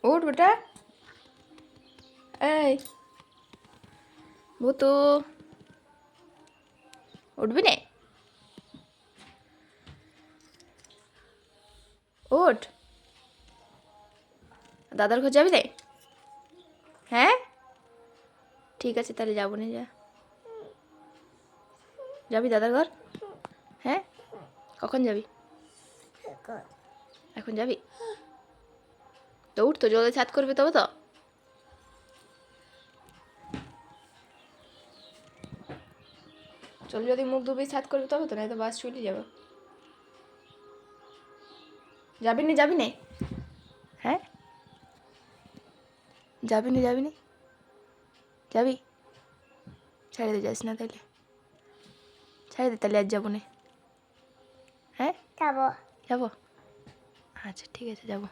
উঠ বেটা, এই ভূতু, উঠবি নে? উঠ, দাদার ঘর যাবি রে? হ্যাঁ ঠিক আছে তাহলে যাবো না, যা। যাবি দাদার ঘর? হ্যাঁ কখন যাবি? এখন যাবি তো? উঠ তো, জলে ছাদ করবি তবে তো। চল, যদি মুখ ধুবি ছাদ করবি তবে তো, নাই তো বাস চলে যাবো। যাবি নি? যাবি নে? হ্যাঁ যাবি নি? যাবি নি? যাবি? ছেড়ে দে, যাস না তাহলে, ছেড়ে দে তাহলে, আর যাবো না। হ্যাঁ যাবো, যাবো, আচ্ছা ঠিক আছে যাবো।